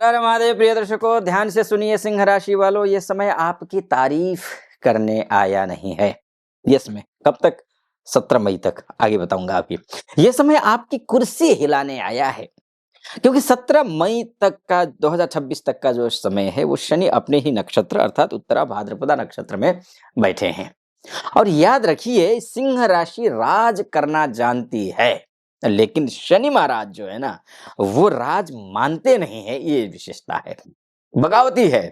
नमस्कार हमारे प्रिय दर्शकों, ध्यान से सुनिए सिंह राशि वालों, ये समय आपकी तारीफ करने आया नहीं है। ये समय कब तक? 17 मई तक, आगे बताऊंगा आपकी। ये समय आपकी कुर्सी हिलाने आया है, क्योंकि 17 मई तक का 2026 तक का जो समय है वो शनि अपने ही नक्षत्र अर्थात उत्तरा भाद्रपदा नक्षत्र में बैठे हैं। और याद रखिए, सिंह राशि राज करना जानती है, लेकिन शनि महाराज जो है ना, वो राज मानते नहीं है, ये विशेषता है, बगावती है।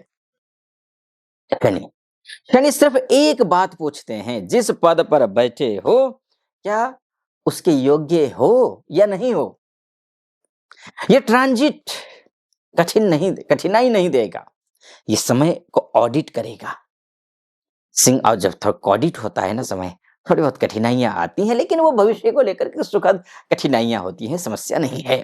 शनि शनि सिर्फ एक बात पूछते हैं, जिस पद पर बैठे हो क्या उसके योग्य हो या नहीं हो। ये ट्रांजिट कठिनाई नहीं देगा, ये समय को ऑडिट करेगा। सिंह और जब तक ऑडिट होता है ना समय, थोड़ी बहुत कठिनाइयां आती हैं, लेकिन वो भविष्य को लेकर के सुखद कठिनाइयां होती हैं, समस्या नहीं है।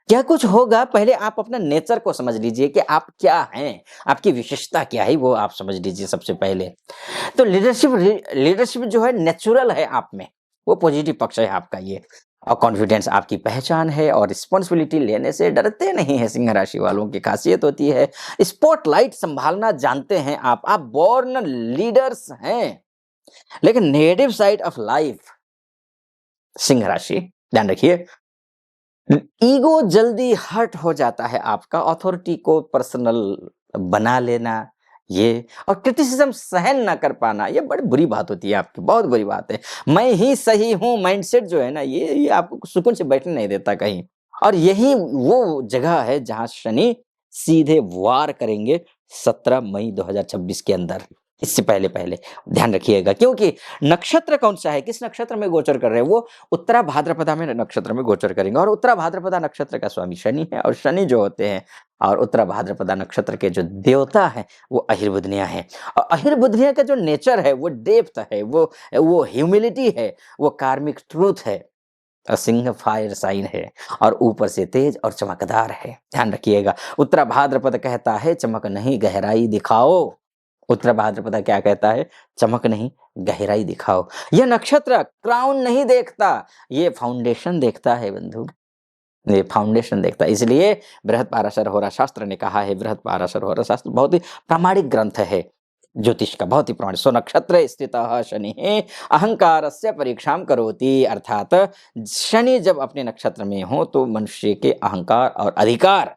क्या कुछ होगा, पहले आप अपना नेचर को समझ लीजिए कि आप क्या हैं, आपकी विशेषता क्या है, वो आप समझ लीजिए सबसे पहले। तो लीडरशिप जो है नेचुरल है आप में, वो पॉजिटिव पक्ष है आपका ये। और कॉन्फिडेंस आपकी पहचान है, और रिस्पॉन्सिबिलिटी लेने से डरते नहीं है सिंह राशि वालों की खासियत होती है। स्पॉटलाइट संभालना जानते हैं आप बोर्न लीडर्स हैं। लेकिन negative side of life, Singh राशि ध्यान रखिए, ईगो जल्दी हर्ट हो जाता है आपका, अथॉरिटी को पर्सनल बना लेना ये, और क्रिटिसिज्म सहन ना कर पाना, ये बड़ी बुरी बात होती है आपकी, बहुत बुरी बात है। मैं ही सही हूं माइंडसेट जो है ना, ये आपको सुकून से बैठने नहीं देता कहीं। और यही वो जगह है जहां शनि सीधे वार करेंगे 17 मई 2026 के अंदर। इससे पहले पहले ध्यान रखिएगा, क्योंकि नक्षत्र कौन सा है, किस नक्षत्र में गोचर कर रहे हैं, वो उत्तरा भाद्रपदा में नक्षत्र में गोचर करेंगे। और उत्तरा भाद्रपदा नक्षत्र का स्वामी शनि है, और शनि जो होते हैं और उत्तरा भाद्रपदा नक्षत्र के जो देवता हैं वो अहिर्बुधनिया है। और अहिर्बुधनिया का जो नेचर है वो डेप्थ है, वो ह्यूमिलिटी है, वो कार्मिक ट्रूथ है। सिंह फायर साइन है, और ऊपर से तेज और चमकदार है। ध्यान रखिएगा, उत्तरा भाद्रपद कहता है चमक नहीं गहराई दिखाओ। उत्तरा भाद्रपद क्या कहता है? चमक नहीं गहराई दिखाओ। यह नक्षत्र क्राउन नहीं देखता, ये फाउंडेशन देखता है बंधु, ये फाउंडेशन देखता है। इसलिए बृहत्पाराशर होरा शास्त्र ने कहा है, बृहत्पाराशर होरा शास्त्र बहुत ही प्रामाणिक ग्रंथ है ज्योतिष का, बहुत ही प्रामाणिक। सो नक्षत्र स्थित शनि अहंकार से परीक्षा करोति, अर्थात शनि जब अपने नक्षत्र में हो तो मनुष्य के अहंकार और अधिकार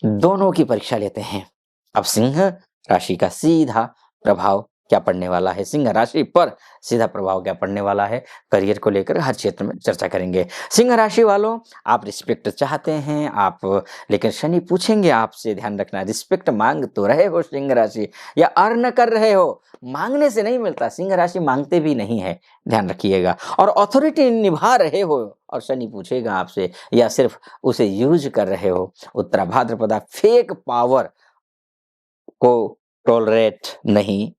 दोनों की परीक्षा लेते हैं। अब सिंह राशि का सीधा प्रभाव क्या पड़ने वाला है, सिंह राशि पर सीधा प्रभाव क्या पड़ने वाला है, करियर को लेकर हर क्षेत्र में चर्चा करेंगे। सिंह राशि वालों, आप रिस्पेक्ट चाहते हैं आप, लेकिन शनि पूछेंगे आपसे, ध्यान रखना, रिस्पेक्ट मांग तो रहे हो सिंह राशि, या अर्न कर रहे हो? मांगने से नहीं मिलता, सिंह राशि मांगते भी नहीं है, ध्यान रखिएगा। और अथॉरिटी निभा रहे हो, और शनि पूछेगा आपसे, या सिर्फ उसे यूज कर रहे हो। उत्तरा भाद्रपदा फेक पावर को टॉलरेट नहीं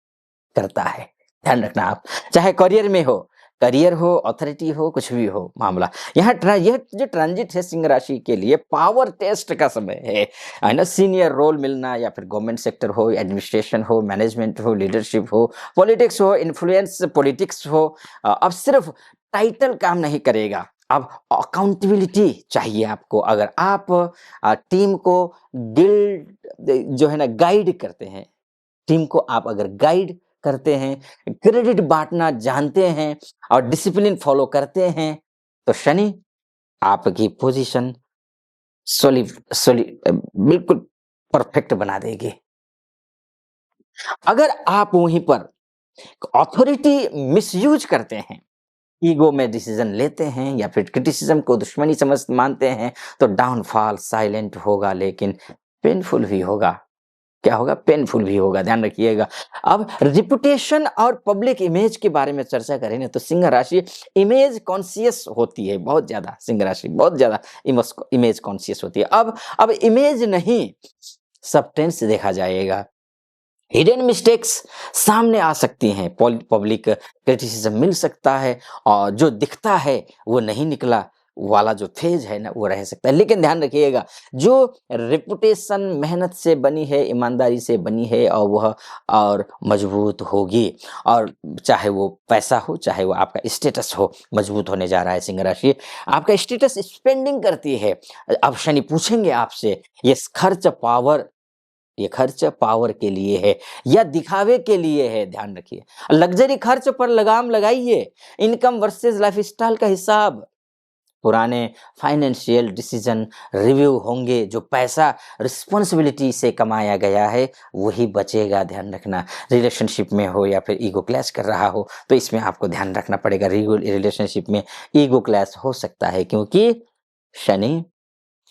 करता है, ध्यान रखना आप, चाहे करियर हो अथॉरिटी हो, कुछ भी हो मामला। यह जो ट्रांजिट है सिंह राशि के लिए पावर टेस्ट का समय है ना। सीनियर रोल मिलना, या फिर गवर्नमेंट सेक्टर हो, एडमिनिस्ट्रेशन हो, मैनेजमेंट हो, लीडरशिप हो, पॉलिटिक्स हो, इन्फ्लुएंस पॉलिटिक्स हो। अब सिर्फ टाइटल काम नहीं करेगा, अब अकाउंटेबिलिटी चाहिए आपको। अगर आप टीम को जो है ना गाइड करते हैं, टीम को आप अगर गाइड करते हैं, क्रेडिट बांटना जानते हैं, और डिसिप्लिन फॉलो करते हैं, तो शनि आपकी पोजीशन बिल्कुल परफेक्ट बना देगी। अगर आप वहीं पर अथॉरिटी मिसयूज करते हैं, ईगो में डिसीजन लेते हैं, या फिर क्रिटिसिज्म को दुश्मनी समझ मानते हैं, तो डाउनफॉल साइलेंट होगा, लेकिन पेनफुल भी होगा। क्या होगा? पेनफुल भी होगा, ध्यान रखिएगा। अब रिपुटेशन और पब्लिक इमेज के बारे में चर्चा करें ना, तो सिंह राशि इमेज कॉन्शियस होती है बहुत ज्यादा, सिंह राशि बहुत ज्यादा इमेज कॉन्शियस होती है। अब इमेज नहीं, सब्सटेंस देखा जाएगा। हिडन मिस्टेक्स सामने आ सकती हैं, पब्लिक क्रिटिसिज्म मिल सकता है, और जो दिखता है वो नहीं निकला, वाला जो फेज है ना वो रह सकता है। लेकिन ध्यान रखिएगा, जो रेपुटेशन मेहनत से बनी है, ईमानदारी से बनी है, और वह और मजबूत होगी। और चाहे वो पैसा हो, चाहे वो आपका स्टेटस हो, मजबूत होने जा रहा है सिंह राशि। आपका स्टेटस स्पेंडिंग करती है। अब शनि पूछेंगे आपसे, ये खर्च पावर के लिए है या दिखावे के लिए है? ध्यान रखिए, लग्जरी खर्च पर लगाम लगाइए। इनकम वर्सेस लाइफस्टाइल का हिसाब, पुराने फाइनेंशियल डिसीजन रिव्यू होंगे। जो पैसा रिस्पॉन्सिबिलिटी से कमाया गया है वही बचेगा, ध्यान रखना। रिलेशनशिप में हो या फिर ईगो क्लैश कर रहा हो तो इसमें आपको ध्यान रखना पड़ेगा। रिलेशनशिप में ईगो क्लैश हो सकता है क्योंकि शनि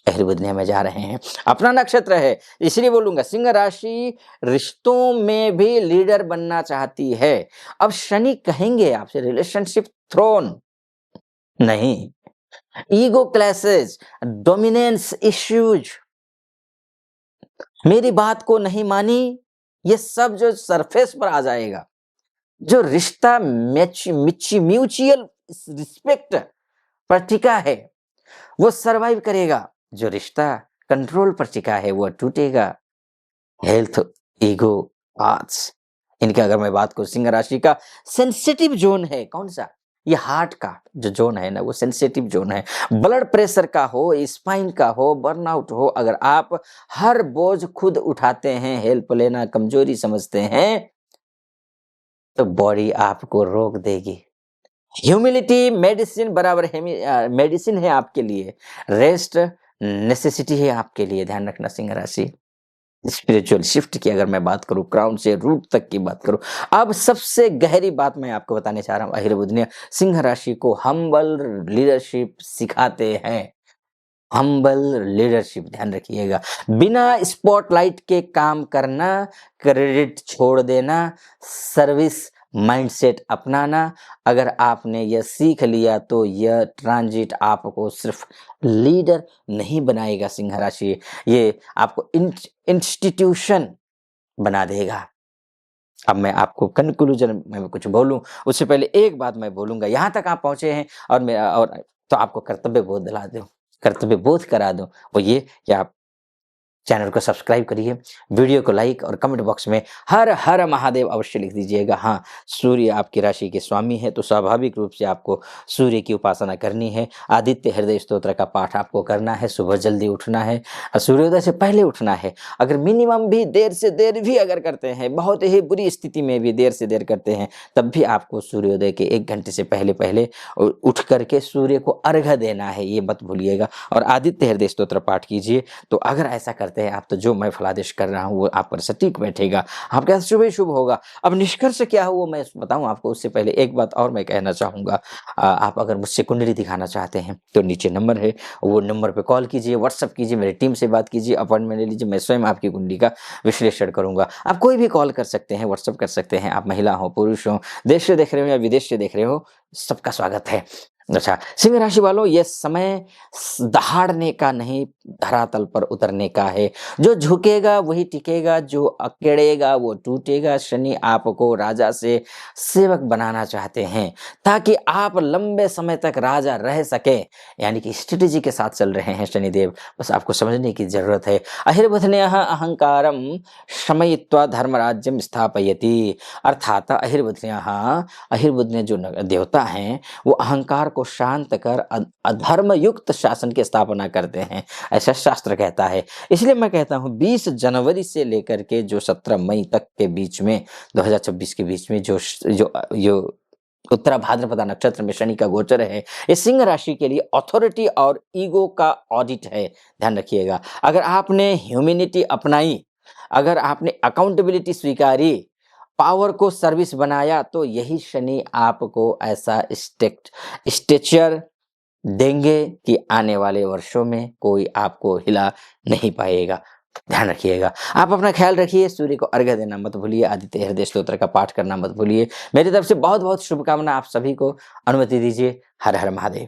अहिर्बुद्ध में जा रहे हैं। अपना नक्षत्र है, इसलिए बोलूंगा सिंह राशि रिश्तों में भी लीडर बनना चाहती है। अब शनि कहेंगे आपसे रिलेशनशिप थ्रोन नहीं, ईगो क्लैशेस, डोमिनेंस इश्यूज, मेरी बात को नहीं मानी, ये सब जो सरफेस पर आ जाएगा। जो रिश्ता म्यूचुअल रिस्पेक्ट पर टिका है वो सरवाइव करेगा। जो रिश्ता कंट्रोल पर टिका है वो टूटेगा। हेल्थ, ईगो, आर्ट्स, इनकी अगर मैं बात करूं, सिंह राशि का सेंसिटिव जोन है कौन सा? ये हार्ट का जो जोन है ना वो सेंसिटिव जोन है। ब्लड प्रेशर का हो, स्पाइन का हो, बर्नआउट हो, अगर आप हर बोझ खुद उठाते हैं, हेल्प लेना कमजोरी समझते हैं, तो बॉडी आपको रोक देगी। ह्यूमिलिटी मेडिसिन बराबर है, मेडिसिन है आपके लिए। रेस्ट नेसेसिटी है आपके लिए, ध्यान रखना सिंह राशि। स्पिरिचुअल शिफ्ट की अगर मैं बात करूं, क्राउन से रूट तक की बात करूं, अब सबसे गहरी बात मैं आपको बताने चाह रहा हूं। अहिर्बुद्ध ने सिंह राशि को हम्बल लीडरशिप सिखाते हैं। हम्बल लीडरशिप, ध्यान रखिएगा। बिना स्पॉटलाइट के काम करना, क्रेडिट छोड़ देना, सर्विस माइंडसेट अपनाना। अगर आपने यह सीख लिया तो यह ट्रांजिट आपको सिर्फ लीडर नहीं बनाएगा सिंह राशि, ये आपको इंस्टीट्यूशन बना देगा। अब मैं आपको कंक्लूजन में कुछ बोलूं उससे पहले एक बात मैं बोलूंगा। यहाँ तक आप पहुंचे हैं और मेरा और तो आपको कर्तव्य बोध दिला दूं, कर्तव्य बोध करा दूं, वो ये कि आप चैनल को सब्सक्राइब करिए, वीडियो को लाइक और कमेंट बॉक्स में हर हर महादेव अवश्य लिख दीजिएगा। हाँ, सूर्य आपकी राशि के स्वामी है तो स्वाभाविक रूप से आपको सूर्य की उपासना करनी है। आदित्य हृदय स्तोत्र का पाठ आपको करना है, सुबह जल्दी उठना है, सूर्योदय से पहले उठना है। अगर मिनिमम भी देर से देर भी अगर करते हैं, बहुत ही बुरी स्थिति में भी देर से देर करते हैं, तब भी आपको सूर्योदय के 1 घंटे से पहले पहले उठ करके सूर्य को अर्घ्य देना है, ये मत भूलिएगा। और आदित्य हृदय स्तोत्र पाठ कीजिए। तो अगर ऐसा करते हैं आप तो जो मैं फलादेश कर रहा हूं वो आप पर सटीक बैठेगा, आपके साथ शुभ ही शुभ होगा। अब निष्कर्ष क्या हो वो मैं बताऊं आपको, उससे पहले एक बात और मैं कहना चाहूंगा। आप अगर मुझसे कुंडली दिखाना चाहते हैं तो नीचे नंबर है, वो नंबर पे कॉल कीजिए, व्हाट्सअप कीजिए, मेरी टीम से बात कीजिए, अपॉइंटमेंट ले लीजिए, मैं स्वयं आपकी कुंडली का विश्लेषण करूंगा। आप कोई भी कॉल कर सकते हैं, व्हाट्सअप कर सकते हैं, आप महिला हो, पुरुष हो, देश से देख रहे हो या विदेश से देख रहे हो, सबका स्वागत है। अच्छा, सिंह राशि वालों, यह समय दहाड़ने का नहीं, धरातल पर उतरने का है। जो झुकेगा वही टिकेगा, जो अकेड़ेगा वो टूटेगा। शनि आपको राजा से सेवक बनाना चाहते हैं ताकि आप लंबे समय तक राजा रह सके, यानी कि स्ट्रेटेजी के साथ चल रहे हैं शनिदेव, बस आपको समझने की जरूरत है। अहिर्बुधन्यः अहंकारम शमयित्वा धर्मराज्यम स्थापयति, अर्थात अहिर्बुध ने जो देवता हैं वो अहंकार को शांत कर अधर्म युक्त शासन की स्थापना करते हैं, ऐसा शास्त्र कहता है। इसलिए मैं कहता हूं 20 जनवरी से लेकर के जो 17 मई तक के बीच में, 2026 के बीच में जो जो जो उत्तरा भाद्रपदा नक्षत्र में शनि का गोचर है, ये सिंह राशि के लिए अथॉरिटी और ईगो का ऑडिट है, ध्यान रखिएगा। अगर आपने ह्यूमैनिटी अपनाई, अगर आपने अकाउंटेबिलिटी स्वीकारी, पावर को सर्विस बनाया, तो यही शनि आपको ऐसा स्टेचर देंगे कि आने वाले वर्षों में कोई आपको हिला नहीं पाएगा। ध्यान रखिएगा, आप अपना ख्याल रखिए, सूर्य को अर्घ्य देना मत भूलिए, आदित्य हृदय स्तोत्र का पाठ करना मत भूलिए। मेरी तरफ से बहुत बहुत शुभकामना आप सभी को, अनुमति दीजिए। हर हर महादेव।